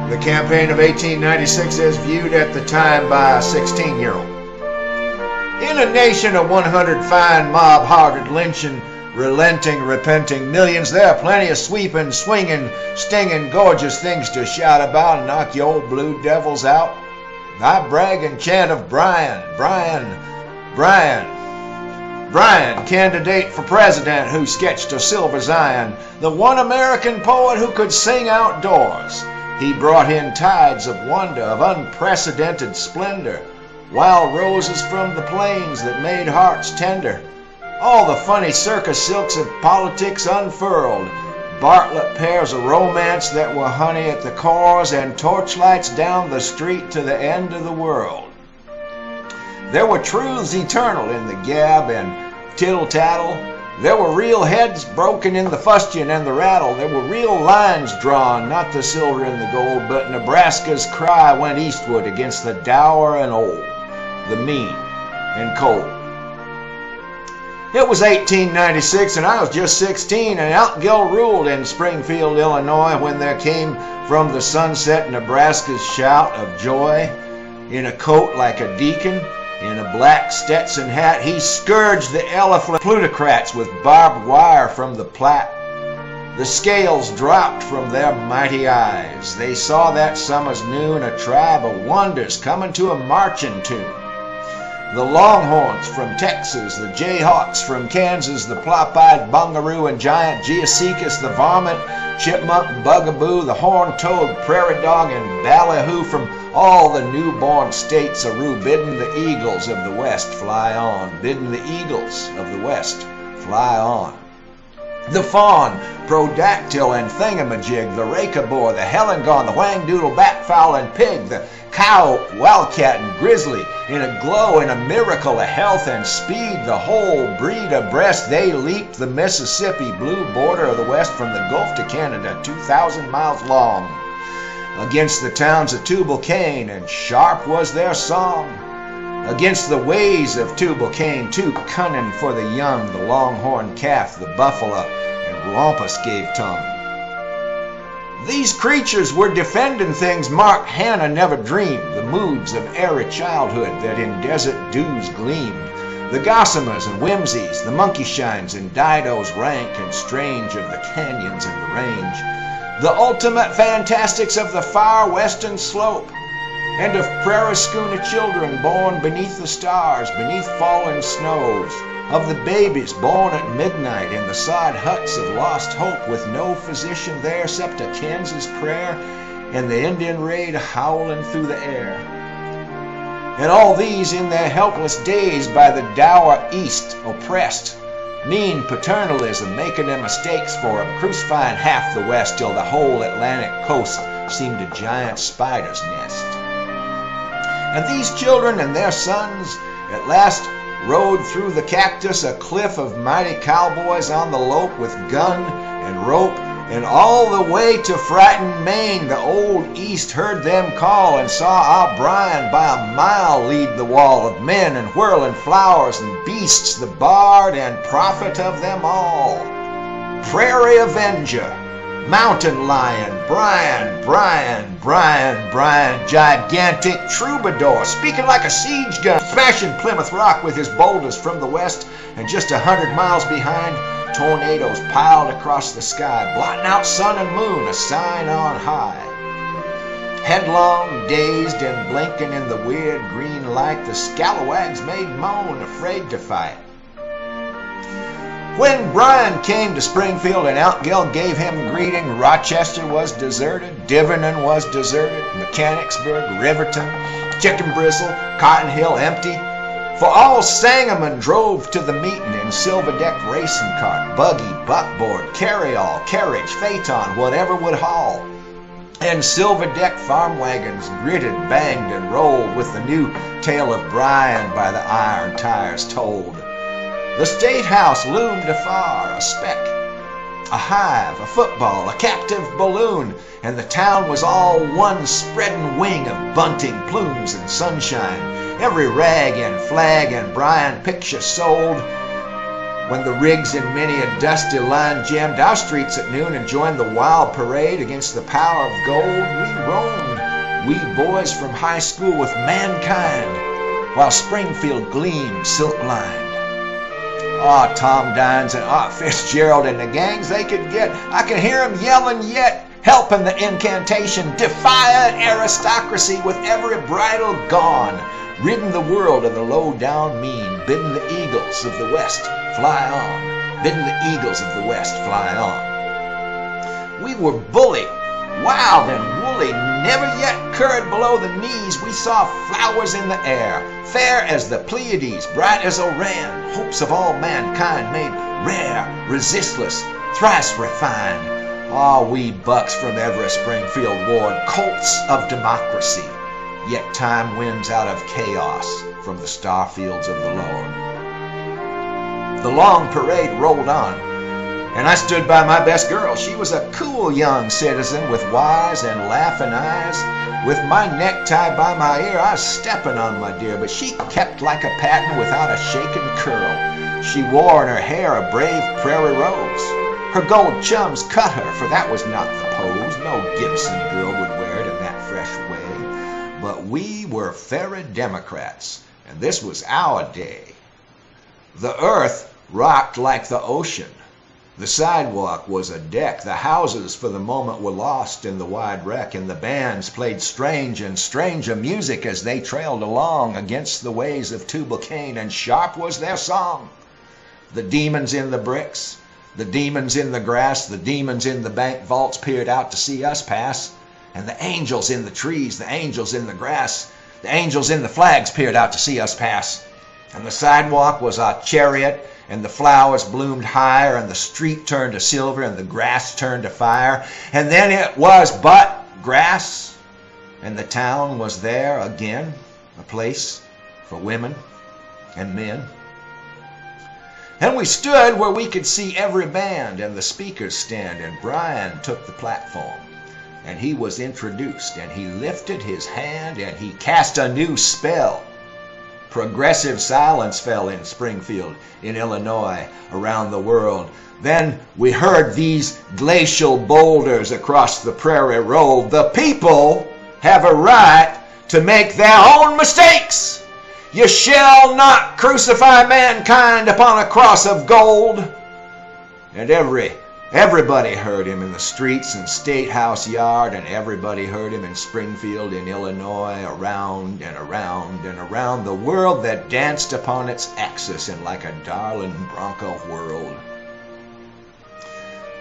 The campaign of 1896 as viewed at the time by a 16-year-old. In a nation of 100 fine, mob-hearted, lynching, relenting, repenting millions, there are plenty of sweeping, swinging, stinging, gorgeous things to shout about and knock your old blue devils out. I brag and chant of Bryan, Bryan, Bryan. Bryan, candidate for president who sketched a silver Zion, the one American poet who could sing outdoors. He brought in tides of wonder, of unprecedented splendor, wild roses from the plains that made hearts tender. All the funny circus silks of politics unfurled, Bartlett pears of romance that were honey at the cores, and torchlights down the street to the end of the world. There were truths eternal in the gab and tittle-tattle. There were real heads broken in the fustian and the rattle. There were real lines drawn, not the silver and the gold, but Nebraska's cry went eastward against the dour and old, the mean and cold. It was 1896 and I was just 16, and Altgeld ruled in Springfield, Illinois, when there came from the sunset Nebraska's shout of joy. In a coat like a deacon, in a black Stetson hat, he scourged the elephant plutocrats with barbed wire from the Platte. The scales dropped from their mighty eyes. They saw that summer's noon a tribe of wonders coming to a marching tune. The Longhorns from Texas, the Jayhawks from Kansas, the plop-eyed bungaroo and giant Geosecus, the varmint, chipmunk, bugaboo, the horned-toad, prairie dog, and ballyhoo from all the newborn states a-roo, bidding the eagles of the west fly on, bidding the eagles of the west fly on. The fawn, prodactyl, and thingamajig, the rakabore, the helengon, the whangdoodle, batfowl, and pig, the cow, wildcat, and grizzly, in a glow, in a miracle of health and speed, the whole breed abreast, they leaped the Mississippi blue border of the west from the Gulf to Canada, 2,000 miles long, against the towns of Tubal-Cain, and sharp was their song. Against the ways of Tubal-Cain, too cunning for the young, the longhorn calf, the buffalo, and Wampus gave tongue. These creatures were defending things Mark Hanna never dreamed, the moods of airy childhood that in desert dews gleamed, the gossamers and whimsies, the monkey shines and didos rank and strange of the canyons and the range, the ultimate fantastics of the far western slope, and of prairie schooner children born beneath the stars, beneath fallen snows, of the babies born at midnight in the sod huts of lost hope, with no physician there except a Kansas prayer and the Indian raid howling through the air. And all these in their helpless days by the dour East oppressed, mean paternalism making them mistakes for 'em, crucifying half the West till the whole Atlantic coast seemed a giant spider's nest. And these children and their sons at last rode through the cactus, a cliff of mighty cowboys on the lope with gun and rope, and all the way to frightened Maine the old East heard them call, and saw our Bryan by a mile lead the wall of men and whirling flowers and beasts, the bard and prophet of them all, Prairie Avenger, Mountain Lion, Bryan, Bryan, Bryan, Bryan, gigantic troubadour, speaking like a siege gun, smashing Plymouth Rock with his boulders from the west, and just 100 miles behind, tornadoes piled across the sky, blotting out sun and moon, a sign on high. Headlong, dazed, and blinking in the weird green light, the scalawags made moan, afraid to fight. When Bryan came to Springfield and Altgeld gave him greeting, Rochester was deserted, Divernon was deserted, Mechanicsburg, Riverton, Chicken Bristle, Cotton Hill empty. For all Sangamon drove to the meeting in silver-decked racing cart, buggy, buckboard, carryall, carriage, phaeton, whatever would haul. And silver-decked farm wagons gritted, banged, and rolled with the new tale of Bryan by the iron tires told. The State House loomed afar, a speck, a hive, a football, a captive balloon, and the town was all one spreading wing of bunting, plumes, and sunshine. Every rag and flag and Bryan picture sold when the rigs in many a dusty line jammed our streets at noon and joined the wild parade against the power of gold, we roamed, we boys from high school with mankind, while Springfield gleamed silk-lined. Ah, Tom Dines and Art Fitzgerald and the gangs they could get, I can hear 'em yelling yet, helping the incantation, defiant aristocracy with every bridle gone, ridding the world of the low-down mean, bidding the eagles of the West fly on, bidding the eagles of the West fly on. We were bully, wild and woolly, never yet curried below the knees. We saw flowers in the air, fair as the Pleiades, bright as Orion, hopes of all mankind made rare, resistless, thrice refined. Ah, we bucks from every Springfield ward, colts of democracy, yet time wins out of chaos from the star fields of the Lord. The long parade rolled on, and I stood by my best girl. She was a cool young citizen with wise and laughing eyes. With my necktie by my ear, I was stepping on my dear, but she kept like a pattern without a shaken curl. She wore in her hair a brave prairie rose. Her gold chums cut her, for that was not the pose. No Gibson girl would wear it in that fresh way. But we were fairy Democrats, and this was our day. The earth rocked like the ocean. The sidewalk was a deck. The houses for the moment were lost in the wide wreck, and the bands played strange and stranger music as they trailed along against the ways of Tubal-Cain, and sharp was their song. The demons in the bricks, the demons in the grass, the demons in the bank vaults peered out to see us pass, and the angels in the trees, the angels in the grass, the angels in the flags peered out to see us pass. And the sidewalk was our chariot, and the flowers bloomed higher, and the street turned to silver, and the grass turned to fire. And then it was but grass, and the town was there again, a place for women and men. And we stood where we could see every band and the speakers stand, and Bryan took the platform, and he was introduced, and he lifted his hand, and he cast a new spell. Progressive silence fell in Springfield, in Illinois, around the world. Then we heard these glacial boulders across the prairie roll. The people have a right to make their own mistakes. You shall not crucify mankind upon a cross of gold. And everybody heard him in the streets and State House yard, and everybody heard him in Springfield, in Illinois, around and around and around the world that danced upon its axis in like a darling bronco whirled.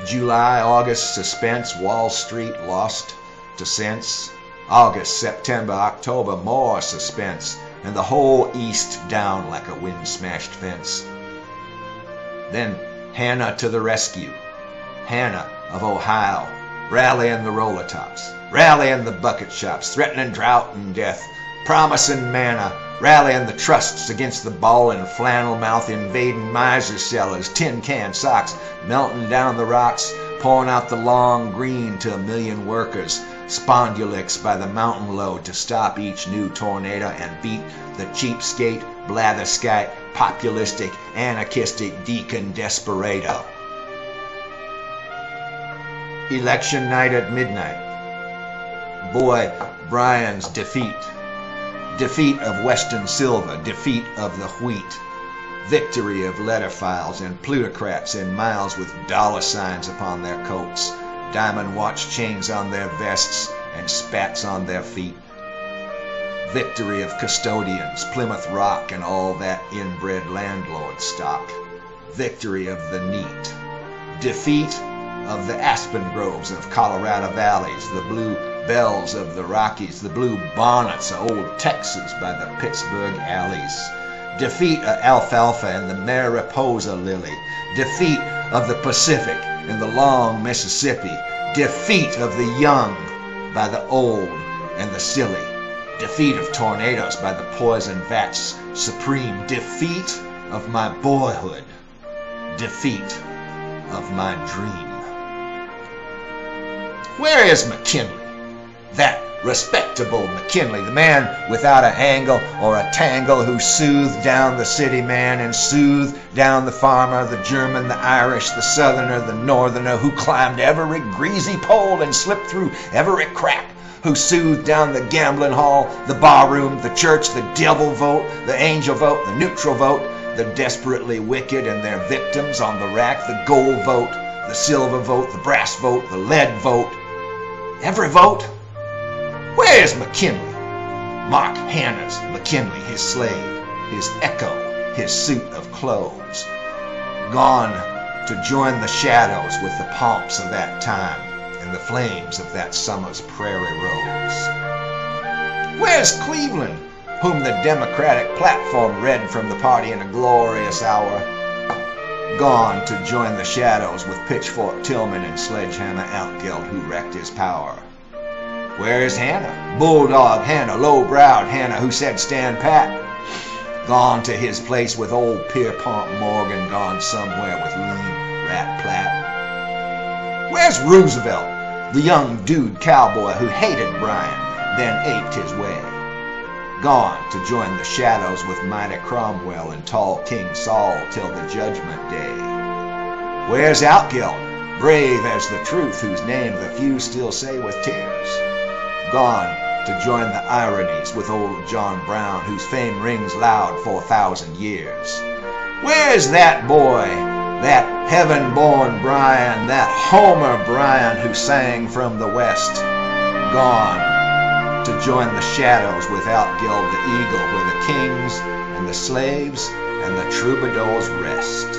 July, August, suspense, Wall Street lost to sense. August, September, October, more suspense, and the whole East down like a wind-smashed fence. Then Hannah to the rescue. Hannah of Ohio, rallying the roller tops, rallying the bucket shops, threatening drought and death, promising manna, rallying the trusts against the ball and flannel mouth, invading miser cellars, tin can socks, melting down the rocks, pouring out the long green to a million workers, spondulics by the mountain load to stop each new tornado and beat the cheapskate, blatherskite, populistic, anarchistic deacon desperado. Election night at midnight. Boy Bryan's defeat. Defeat of Western silver, defeat of the wheat. Victory of letter files and plutocrats in miles with dollar signs upon their coats, diamond watch chains on their vests, and spats on their feet. Victory of custodians, Plymouth Rock, and all that inbred landlord stock. Victory of the neat. Defeat of the aspen groves of Colorado valleys, the blue bells of the Rockies, the blue bonnets of old Texas by the Pittsburgh alleys. Defeat of alfalfa and the Mariposa lily. Defeat of the Pacific and the long Mississippi. Defeat of the young by the old and the silly. Defeat of tornadoes by the poison vats supreme. Defeat of my boyhood. Defeat of my dream. Where is McKinley, that respectable McKinley, the man without a angle or a tangle, who soothed down the city man and soothed down the farmer, the German, the Irish, the Southerner, the Northerner, who climbed every greasy pole and slipped through every crack, who soothed down the gambling hall, the barroom, the church, the devil vote, the angel vote, the neutral vote, the desperately wicked and their victims on the rack, the gold vote, the silver vote, the brass vote, the lead vote, every vote. Where's McKinley? Mark Hanna's McKinley, his slave, his echo, his suit of clothes, gone to join the shadows with the pomps of that time and the flames of that summer's prairie rose. Where's Cleveland, whom the Democratic platform read from the party in a glorious hour, gone to join the shadows with Pitchfork Tillman and Sledgehammer Outgeld, who wrecked his power? Where's Hanna? Bulldog Hanna, low-browed Hanna, who said stand pat, gone to his place with old Pierpont Morgan, gone somewhere with lean Rat Platt. Where's Roosevelt, the young dude cowboy who hated Bryan, then aped his way, gone to join the shadows with mighty Cromwell and tall King Saul till the judgment day? Where's Outgeld, brave as the truth, whose name the few still say with tears, gone to join the ironies with old John Brown, whose fame rings loud for 1,000 years? Where's that boy, that heaven-born Bryan, that Homer Bryan who sang from the West, gone to join the shadows with Outgeld the eagle, where the kings and the slaves and the troubadours rest?